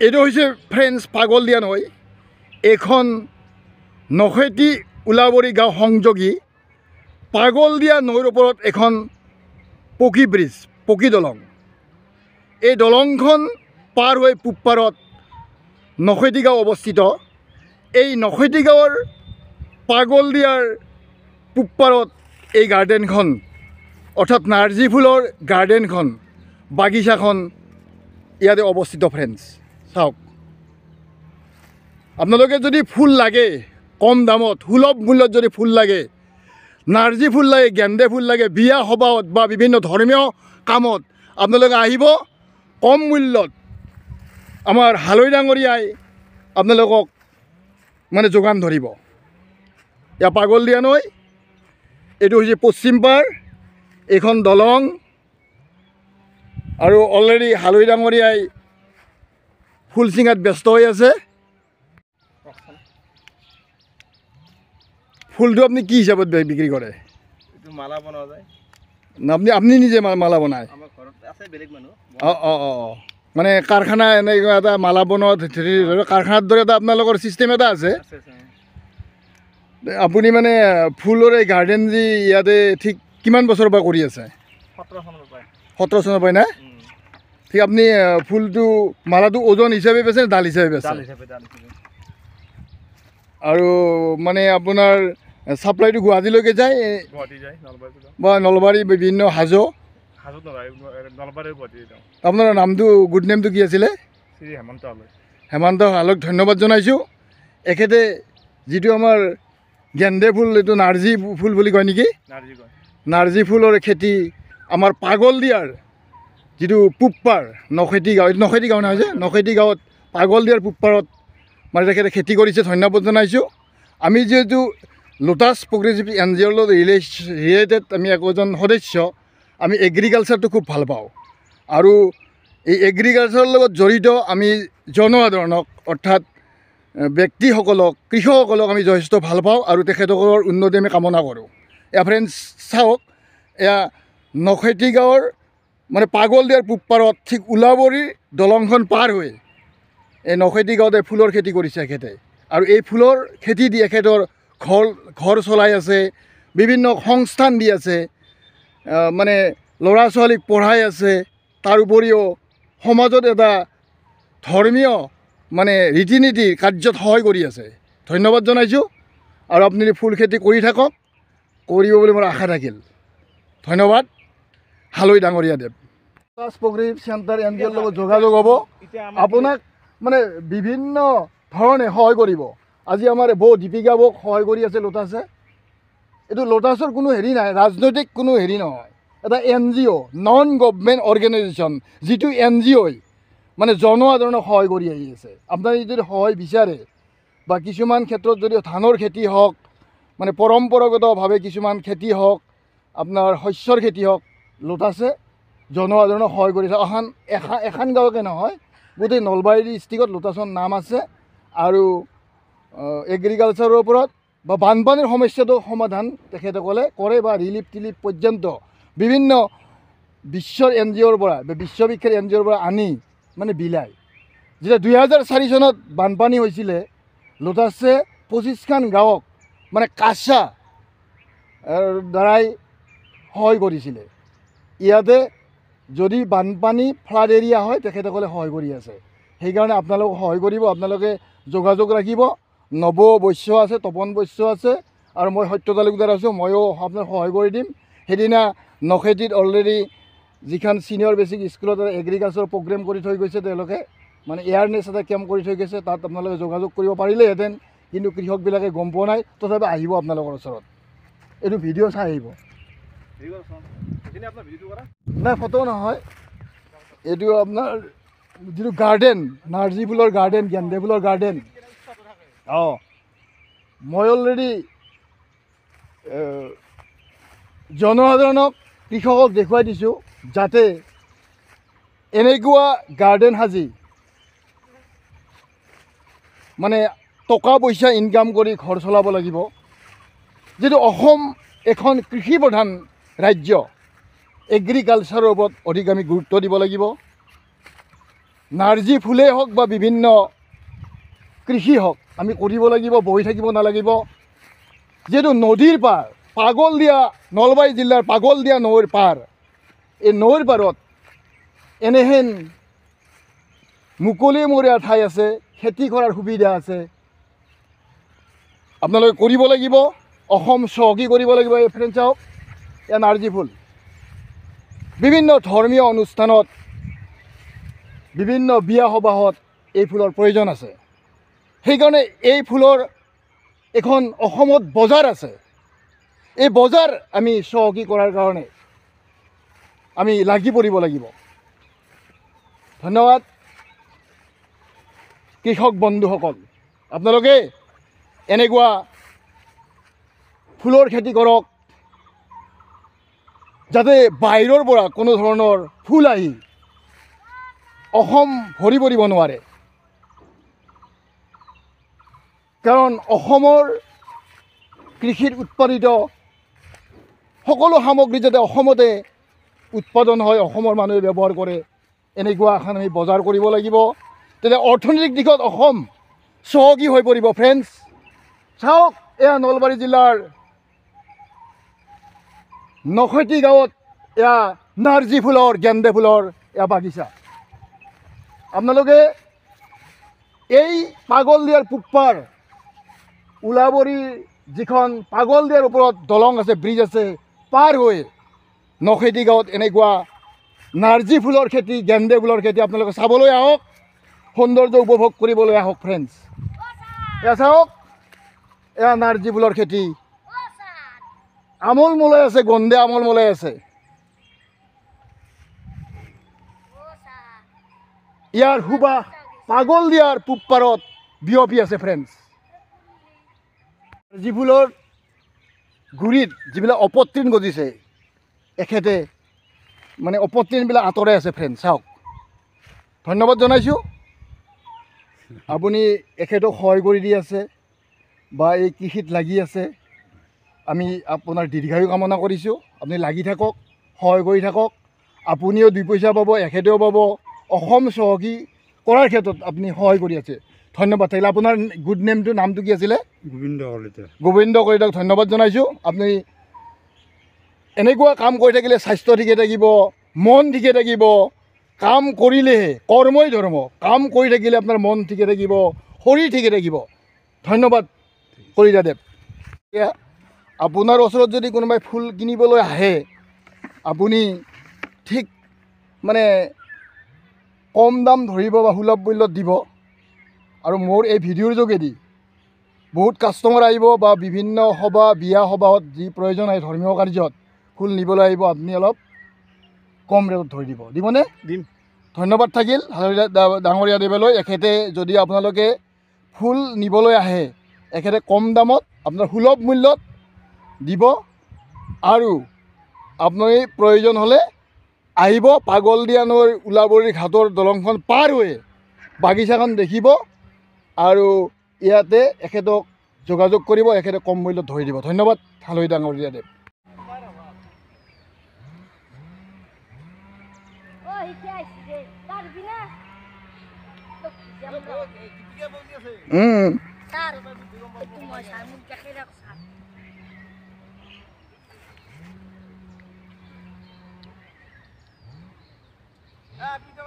এইটো হৈছে ফ্ৰেণ্ডছ পাগল দিয়া নৈ। এইখন নখেতি উলাবৰী গাঁও সংযোগী পাগল দিয়া নৈৰ ওপৰত এখন পকী ব্ৰিজ, পকী দলং। এই দলংখন পাৰ হৈ পূব পাৰত নখেতি গাঁও অৱস্থিত। এই নখেতি গাঁৱৰ পাগল দিয়াৰ পূব পাৰত এই গাৰ্ডেনখন, অৰ্থাৎ নাৰ্জী ফুলৰ গাৰ্ডেনখন, বাগিচাখন ইয়াতে অৱস্থিত। ফ্ৰেণ্ডছ চাওক, আপোনালোকে যদি ফুল লাগে কম দামত, সুলভ মূল্যত যদি ফুল লাগে, নাৰ্জী ফুল লাগে, গেন্দে ফুল লাগে, বিয়া সবাহত বা বিভিন্ন ধৰ্মীয় কামত আপোনালোকে আহিব, কম মূল্যত আমাৰ হালৈ ডাঙৰীয়াই আপোনালোকক মানে যোগান ধৰিব। এয়া পাগল দিয়া নৈ, এইটো হৈছে পশ্চিম পাৰ, এইখন দলং। আৰু অলৰেডি হালৈ ডাঙৰীয়াই ফুল চিঙাত ব্যস্ত হৈ আছে। ফুলটো আপুনি কি হিচাপত বিক্ৰী কৰে? মালা বনোৱা যায়। আপুনি নিজে মালা বনায়? আমাৰ ঘৰত আছে বেলেগ মানুহ। অঁ মানে কাৰখানা এনেকুৱা এটা মালা বনোৱা কাৰখানাৰ দৰে এটা আপোনালোকৰ ছিষ্টেম এটা আছে। আপুনি মানে ফুলৰ এই গাৰ্ডেন যি ইয়াতে ঠিক কিমান বছৰৰ পৰা কৰি আছে? 17 চনৰ পৰাই না? ঠিক, আপুনি ফুলটো মালাটো ওজন হিচাপে বেচে নে ডাল হিচাপে বেচে? আৰু মানে আপোনাৰ ছাপ্লাইটো গুৱাহাটীলৈকে যায় বা নলবাৰী, বিভিন্ন হাজো? আপোনাৰ নামটো, গুড নেমটো কি আছিলে? হেমন্ত হালৈক ধন্যবাদ জনাইছোঁ। এখেতে যিটো আমাৰ গেন্দে ফুল, এইটো নাৰ্জী ফুল বুলি কয় নেকি? নাৰ্জী ফুলৰ খেতি আমাৰ পাগল দিয়াৰ যিটো পূব পাৰ, নখেতি গাঁও, এইটো নখেতি গাঁও নহয় যে, নখেতি গাঁৱত পাগল দিয়াৰ পূব পাৰত মানে তেখেতে খেতি কৰিছে, ধন্যবাদ জনাইছোঁ। আমি যিহেতু লোটাছ প্ৰগ্ৰেছিভ NGOৰ লগত ৰিলেটেড, আমি একোজন সদস্য, আমি এগ্ৰিকালচাৰটো খুব ভাল পাওঁ। আৰু এই এগ্ৰিকালচাৰৰ লগত জড়িত আমি জনসাধাৰণক, অৰ্থাৎ ব্যক্তিসকলক, কৃষকসকলক আমি যথেষ্ট ভাল পাওঁ আৰু তেখেতসকলৰ উন্নতি আমি কামনা কৰোঁ। এয়া ফ্ৰেণ্ডছ চাওক, এয়া নখেতি গাঁৱৰ মানে পাগল দিয়াৰ পূব পাৰত ঠিক উলাবৰীৰ দলংখন পাৰ হৈ এই নখেতি গাঁৱতে ফুলৰ খেতি কৰিছে এখেতে। আৰু এই ফুলৰ খেতি দি এখেতৰ ঘৰ চলাই আছে, বিভিন্ন সংস্থান দি আছে, মানে ল'ৰা ছোৱালীক পঢ়াই আছে। তাৰ উপৰিও সমাজত এটা ধৰ্মীয় মানে ৰীতি নীতি কাৰ্যত সহায় কৰি আছে। ধন্যবাদ জনাইছোঁ। আৰু আপুনি ফুল খেতি কৰি থাকক, কৰিব বুলি মোৰ আশা থাকিল। ধন্যবাদ। হালৈ ডাঙৰীয়া দেৱ। লোটাছ প্ৰগ্ৰেছিভ চেণ্টাৰ NGOৰ লগত যোগাযোগ হ'ব, আপোনাক মানে বিভিন্ন ধৰণে সহায় কৰিব। আজি আমাৰ বৌ দীপিকা বৌক সহায় কৰি আছে লোটাছে। এইটো লোটাছৰ কোনো হেৰি নাই, ৰাজনৈতিক কোনো হেৰি নহয়, এটা NGO, নন গভৰ্ণমেণ্ট অৰ্গেনাইজেশ্যন, যিটো NGOই মানে জনসাধাৰণক সহায় কৰি আহি আছে। আপোনালোকে যদি সহায় বিচাৰে বা কিছুমান ক্ষেত্ৰত যদি ধানৰ খেতি হওক, মানে পৰম্পৰাগতভাৱে কিছুমান খেতি হওক, আপোনাৰ শস্যৰ খেতি হওক, লোটাছে জনসাধাৰণক সহায় কৰিছে। এখন গাঁৱকে নহয়, গোটেই নলবাৰী ডিষ্ট্ৰিক্টত লোটাছৰ নাম আছে। আৰু এগ্ৰিকালচাৰৰ ওপৰত বা বানপানীৰ সমস্যাটো সমাধান তেখেতসকলে কৰে বা ৰিলিফ পৰ্যন্ত বিভিন্ন বিশ্বৰ NGOৰ পৰা বা বিশ্ববিখ্যাত NGOৰ পৰা আনি মানে বিলায়। যেতিয়া 2004 চনত বানপানী হৈছিলে, লোটাছে 25খন গাঁৱক মানে কাছা দ্বাৰাই সহায় কৰিছিলে। ইয়াতে যদি বানপানী ফ্লাড এৰিয়া হয়, তেখেতসকলে সহায় কৰি আছে। সেইকাৰণে আপোনালোকক সহায় কৰিব। আপোনালোকে যোগাযোগ ৰাখিব। নৱ বৈশ্য আছে, তপন বৈশ্য আছে, আৰু মই সত্য তালুকদাৰ আছোঁ। ময়ো আপোনাক সহায় কৰি দিম। সেইদিনা নখেতিত অলৰেডি যিখন ছিনিয়ৰ বেচিক স্কুলত এগ্ৰিকালচাৰ প্ৰগ্ৰেম কৰি থৈ গৈছে, তেওঁলোকে মানে এৱাৰনেছ এটা কেম্প কৰি থৈ গৈছে, তাত আপোনালোকে যোগাযোগ কৰিব পাৰিলেহেঁতেন, কিন্তু কৃষকবিলাকে গম পোৱা নাই। তথাপি আহিব আপোনালোকৰ ওচৰত, এইটো ভিডিঅ' চাই আহিব। নাই, ফটো নহয়, এইটো আপোনাৰ যিটো গাৰ্ডেন, নাৰ্জী ফুলৰ গাৰ্ডেন, গেন্দে ফুলৰ গাৰ্ডেন। মই অলৰেডি জনসাধাৰণক, কৃষকক দেখুৱাই দিছোঁ, যাতে এনেকুৱা গাৰ্ডেন সাজি মানে টকা পইচা ইনকাম কৰি ঘৰ চলাব লাগিব। যিটো অসম এখন কৃষি প্ৰধান ৰাজ্য, এগ্ৰিকালচাৰৰ ওপৰত অধিক আমি গুৰুত্ব দিব লাগিব। নাৰ্জী ফুলেই হওক বা বিভিন্ন কৃষি হওক আমি কৰিব লাগিব, বহি থাকিব নালাগিব। যিহেতু নদীৰ পাৰ, পাগলদিয়া, নলবাৰী জিলাৰ পাগলদিয়া নৈৰ পাৰ, এই নৈৰ পাৰত এনেহেন মুকলিমূৰীয়া ঠাই আছে, খেতি কৰাৰ সুবিধা আছে। আপোনালোকে কৰিব লাগিব, অসম চহকী কৰিব লাগিব। এই ফ্ৰেণ্ড চাওক, এয়া নাৰ্জী ফুল। বিভিন্ন ধৰ্মীয় অনুষ্ঠানত, বিভিন্ন বিয়া সবাহত এই ফুলৰ প্ৰয়োজন আছে। সেইকাৰণে এই ফুলৰ এখন অসমত বজাৰ আছে। এই বজাৰ আমি চহকী কৰাৰ কাৰণে আমি লাগি পৰিব লাগিব। ধন্যবাদ কৃষক বন্ধুসকল, আপোনালোকে এনেকুৱা ফুলৰ খেতি কৰক যাতে বাহিৰৰ পৰা কোনো ধৰণৰ ফুল আহি অসম ভৰি পৰিব নোৱাৰে। কাৰণ অসমৰ কৃষিত উৎপাদিত সকলো সামগ্ৰী যাতে অসমতে উৎপাদন হয়, অসমৰ মানুহে ব্যৱহাৰ কৰে, এনেকুৱা এখন আমি বজাৰ কৰিব লাগিব। তেতিয়া অৰ্থনৈতিক দিশত অসম চহকী হৈ পৰিব। ফ্ৰেণ্ডছ চাওক, এয়া নলবাৰী জিলাৰ নখৈতী গাঁৱত এয়া নাৰ্জী ফুলৰ, গেন্দে ফুলৰ এয়া বাগিচা। আপোনালোকে এই পাগলদিয়াৰ পূবপাৰ উলাবৰী যিখন পাগলদিয়াৰ ওপৰত দলং আছে, ব্ৰিজ আছে, পাৰ হৈ নখৈতী গাঁৱত এনেকুৱা নাৰ্জী ফুলৰ খেতি, গেন্দে ফুলৰ খেতি আপোনালোকে চাবলৈ আহক, সৌন্দৰ্য উপভোগ কৰিবলৈ আহক। ফ্ৰেণ্ডছ এয়া চাওক, এয়া নাৰ্জী ফুলৰ খেতি আমোল মোলাই আছে, গন্ধে আমোল মোলাই আছে। ইয়াৰ সুবাস পাগলদিয়াৰ পূব পাৰত বিয়পি আছে। ফ্ৰেণ্ডছ নাৰ্জী ফুলৰ গুৰিত যিবিলাক অপতৃণ গজিছে, এখেতে মানে অপতৃণবিলাক আঁতৰাই আছে। ফ্ৰেণ্ডছ চাওক, ধন্যবাদ জনাইছোঁ। আপুনি এখেতক সহায় কৰি দি আছে বা এই কৃষিত লাগি আছে। আমি আপোনাৰ দীৰ্ঘায়ু কামনা কৰিছোঁ। আপুনি লাগি থাকক, সহায় কৰি থাকক। আপুনিও দুই পইচা পাব, এখেতেও পাব। অসম চহকী কৰাৰ ক্ষেত্ৰত আপুনি সহায় কৰি আছে। ধন্যবাদ থাকিলে। আপোনাৰ গুড নেমটো, নামটো কি আছিলে? গোবিন্দ কলিতা। গোবিন্দ কলিতাক ধন্যবাদ জনাইছোঁ। আপুনি এনেকুৱা কাম কৰি থাকিলে স্বাস্থ্য ঠিকে থাকিব, মন ঠিকে থাকিব। কাম কৰিলেহে কৰ্মই ধৰ্ম। কাম কৰি থাকিলে আপোনাৰ মন ঠিকে থাকিব, শৰীৰ ঠিকে থাকিব। ধন্যবাদ কলিতাদেৱ। এতিয়া আপোনাৰ ওচৰত যদি কোনোবাই ফুল কিনিবলৈ আহে, আপুনি ঠিক মানে কম দাম ধৰিব বা সুলভ মূল্যত দিব। আৰু মোৰ এই ভিডিঅ'ৰ যোগেদি বহুত কাষ্টমাৰ আহিব বা বিভিন্ন সভা, বিয়া সবাহত যি প্ৰয়োজন হয় ধৰ্মীয় কাৰ্যত ফুল নিবলৈ আহিব। আপুনি অলপ কম ৰেটত ধৰি দিব, দিবনে? দিম। ধন্যবাদ থাকিল ডাঙৰীয়া দেৱলৈ। এখেতে যদি আপোনালোকে ফুল নিবলৈ আহে, এখেতে কম দামত আপোনাৰ সুলভ মূল্যত দিব। আৰু আপুনি প্ৰয়োজন হ'লে আহিব, পাগলদিয়া নৈৰ উলাবৰী ঘাটৰ দলংখন পাৰ হৈ বাগিচাখন দেখিব আৰু ইয়াতে এখেতক যোগাযোগ কৰিব। এখেতে কম মূল্যত ধৰি দিব। ধন্যবাদ হালৈ ডাঙৰীয়া দেৱ। পিঠা